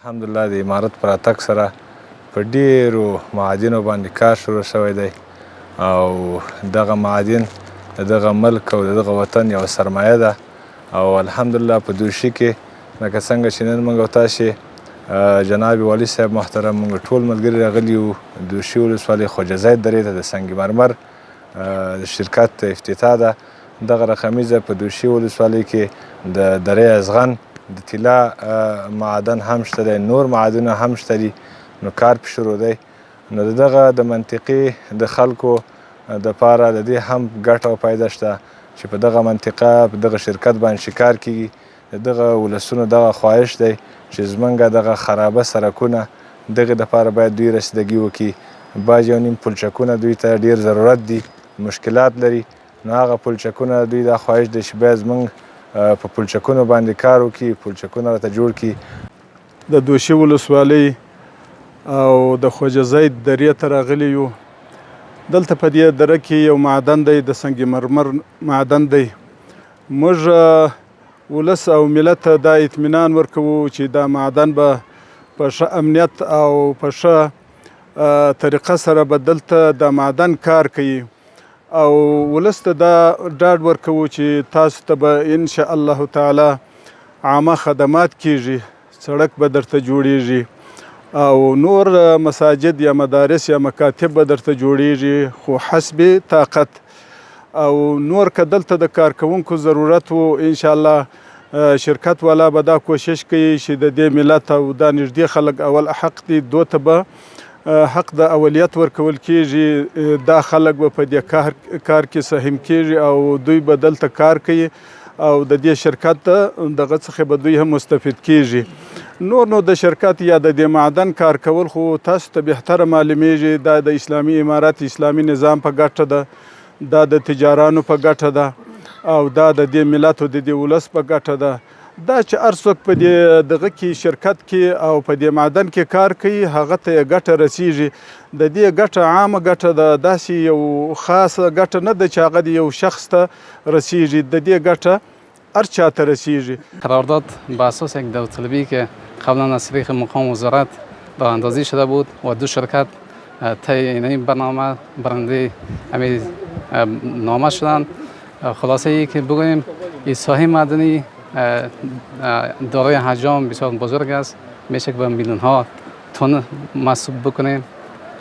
الحمدلله د امارت پر راتګ سره په ډیرو معادنو باندې کار شروع شوی دی او دغه معادن د دغه ملک او د دغه وطن یوه سرمایه ده او الحمدلله په دوشي کې لکه څنګه چې نن موږ او تاسې جناب والي صاحب محترم موږ ټول ملګري راغلي یو دوشي ولسوالۍ خواجه زید درې ته د سنگ مرمر د شرکت افتتاح ده. دغه رقمیزه په دوشي ولسوالۍ کې د درې ازغن د طلا معدن هم شته دی، نور معدنونه هم شته دي، نو کار پې شروع دی. نو د دغه د منطقې د خلکو دپاره د دې هم ګټه او فایده شته چې په دغه منطقه په دغه شرکت باندې چې کار کیږي د دغه ولسونو دغه خواهش دی چې زمونږ دغه خرابه سړکونه دغې دپاره باید دوی رسیدګي وکړي. بعض یو نیم پلچکونه دوی ته ډېر ضرورت دي، مشکلات لري، نو هغه پلچکونه دوی دا خواهش دی چې باید زمونږ په پلچکونو باندې کار وکړي، پلچکونه راته جوړ کړي. د دوشي ولسوالۍ او د خواجه زید درې ته راغلي یو. دلته په دې دره کې یو معدن دی، د سنگ مرمر معدن دی. موږ ولس او ملت ته دا اطمینان ورکوو چې دا معدن به په ښه امنیت او په ښه طریقه سره به دلته د معدن کار کوي او ولس ته دا ډاډ ورکوو چې تاسو ته به انشاء الله تعالی عامه خدمات کیږي، سړک به درته جوړیږي او نور مساجد یا مدارس یا مکاتب به درته جوړیږي، خو حسب طاقت او نور که دلته د کارکوونکو ضرورت و انشاء الله شرکت والا به دا کوشش کوي چې د دې ملت او دا نږدې خلک اول حق دي، دو ته به حق د اولیت ورکول کیږي. دا خلک به په دې کار کې سهم کیږي او دوی به دلته کار کوي او د دې شرکت دغه څخه به دوی هم مستفید کیږي. نو د شرکت یا د دې معدن کار کول خو تاسو ته بهتره معلومیږي دا د اسلامي امارت اسلامي نظام په ګټه ده، دا د تجارانو په ګټه ده او دا د دې ملت او د دې ولس په ګټه ده. دا چې هر څوک په دې دغه کې شرکت کې او په دې معدن کې کار کوي هغه ته یې ګټه رسیږي. د دې ګټه عامه ګټه ده، داسې یو خاصه ګټه نه ده چې هغه د یو شخص ته رسیږي، د دې ګټه هر چا ته رسیږي. قرارداد به اساس یک داوطلبی که قبلا از طریق مقام وزارت راه اندازی شده بود و دو شرکت طی این برنامه برنده همین نامه شدند. خلاصه ای که بگوییم این ساحه معدنی دارای حجم بسیار بزرگ است، میشه که به میلیون ها تن محسوب بکنیم.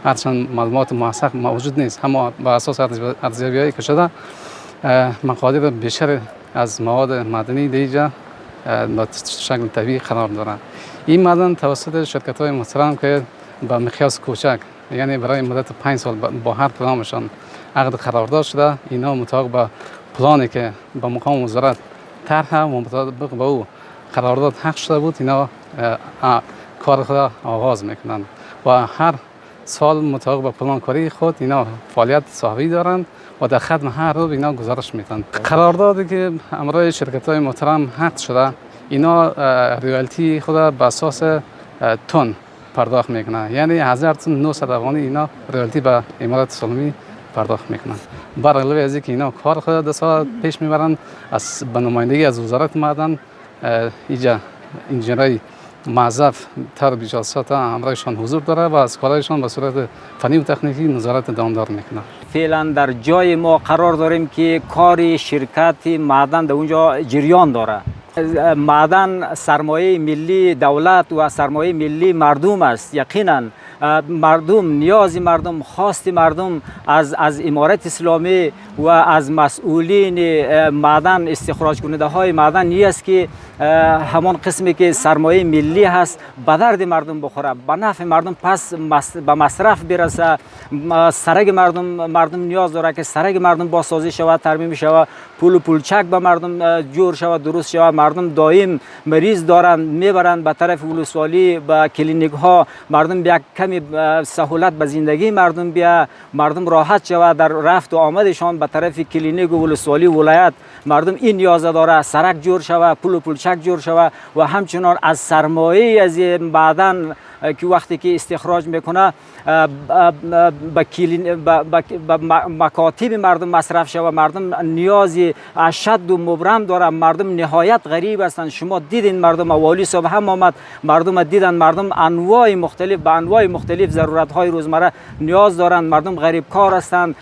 هرچند معلومات موثق موجود نیست، اما با اساس ارزیابی‌هایی که شده مقادیر بیشتر از مواد معدنی دیجا به شکل طبیعی قرار دارند. این معدن توسط شرکت‌های محترم که با مقیاس کوچک، یعنی برای مدت 5 سال با هر کدامشان عقد قرارداد شده، اینا مطابق با پلانی که با مقام وزارت طرح و مطابق با او قرارداد حق شده بود، اینا کار خود آغاز میکنند و هر سال مطابق با پلان کاری خود اینا فعالیت صحفی دارند و در ختم هر روز اینا گزارش میدن. قراردادی که امروز شرکت‌های محترم حق شده، اینا رویالتی خود به اساس تن پرداخت میکنن، یعنی 1000 تن 900 افغانی اینا رویالتی به امارات اسلامی پرداخت میکنن. بر علاوه از اینکه اینا کار خود در سال پیش میبرند، از به نمایندگی از وزارت معدن اینجا انجینرای معذف تر جلسات امرایشان حضور داره و از کارایشان به صورت فنی و تکنیکی نظارت دامدار میکنه. فعلا در جای ما قرار داریم که کار شرکت معدن در اونجا جریان داره. معدن سرمایه ملی دولت و سرمایه ملی مردم است. یقینا مردم، نیاز مردم، خواست مردم از امارت اسلامی و از مسئولین معدن، استخراج کننده های معدن نیست که همان قسمی که سرمایه ملی هست به درد مردم بخوره، به نفع مردم پس به مصرف برسه. سرگ مردم نیاز داره که سرگ مردم بازسازی شود، ترمیم شود، پولچک به مردم جور شود، درست شود. مردم دائم مریض دارند، میبرند به طرف ولسوالی، به کلینیک ها. مردم یک کمی سهولت به زندگی مردم بیا، مردم راحت شود در رفت و آمدشان به طرف کلینیک و ولسوالی ولایت. مردم این نیاز داره سرک جور شود، پل و پلچک جور شود و همچنان از سرمایه از معدن که وقتی که استخراج میکنه به مکاتب مردم مصرف شود. مردم نیازی اشد و مبرم داره. مردم نهایت غریب هستند. شما دیدین مردم اوالی صبح هم آمد، مردم دیدن مردم انواع مختلف به انواع مختلف ضرورت های روزمره نیاز دارند. مردم غریب کار هستند.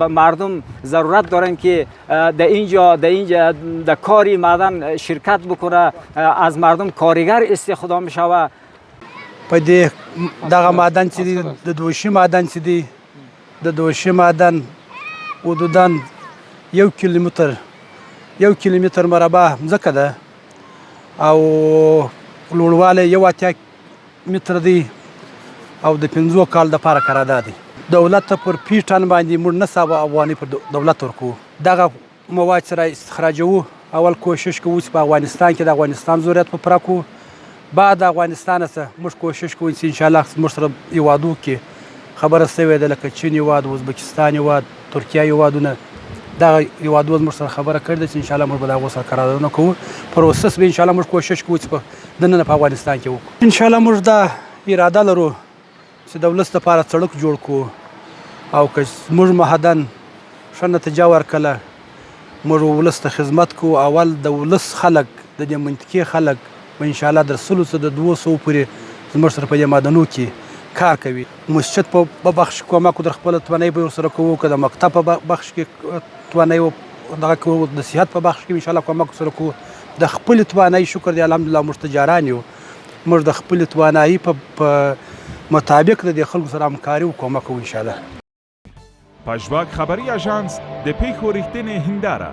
مردم ضرورت دارند که در اینجا در کاری معدن شرکت بکنه، از مردم کارگر استخدام شود. په دې دغه معدن چې دی د دوشي معدن چې دی د دوشي معدن حدوداً 1 کیلومتر مربع ځمکه ده او لوړوالی 1 متر دی او د 5 کال دپاره قرارداد دی. دولت ته پر فی ټن باندې موږ 900 افغانۍ پر دولت ورکوو. دغه مواد سره استخراجوو. اول کوشش کوو چې په افغانستان کې د افغانستان ضرورت په پوره کړو. بعد افغانستان څخه موږ کوشش کوو چې انشاءالله موږ سره هیوادو کې خبره سوې ده لکه چین هیواد، ازبکستان هیواد، ترکیه هیوادونه، دغه هیوادونه موږ سره خبره کړې ده چې انشاءالله موږ به د هغو سره قراردادونه کوو. پروسس به انشاءالله موږ کوشش کوو چې دننه په افغانستان کې وکړو. انشاءالله موږ دا اراده لرو چې د ولس لپاره سړک جوړ کړو او که موږ معدن ښه نتیجه ورکړله موږ ولس ته خدمت کوو. اول د ولس خلک د دې منطقې خلک و انشاءالله در 100 څخه د 200 پورې زموږ سره په دې معدنو کې کار کوي. مسجد په بخش کومک در خپل توانایي به ورسره کوو، که د مکتب په بخش کې توانایي دغه کوو، د صحت په بخش کې انشاءالله کومک سره کوو. د خپل توانایي شکر دی الحمدلله موږ تجاران یو. موږ د خپل توانایي په مطابق د خلکو سره همکاري او کومک کوو انشاءالله. پژواک خبری آژانس د پیښو ریښتینې هنداره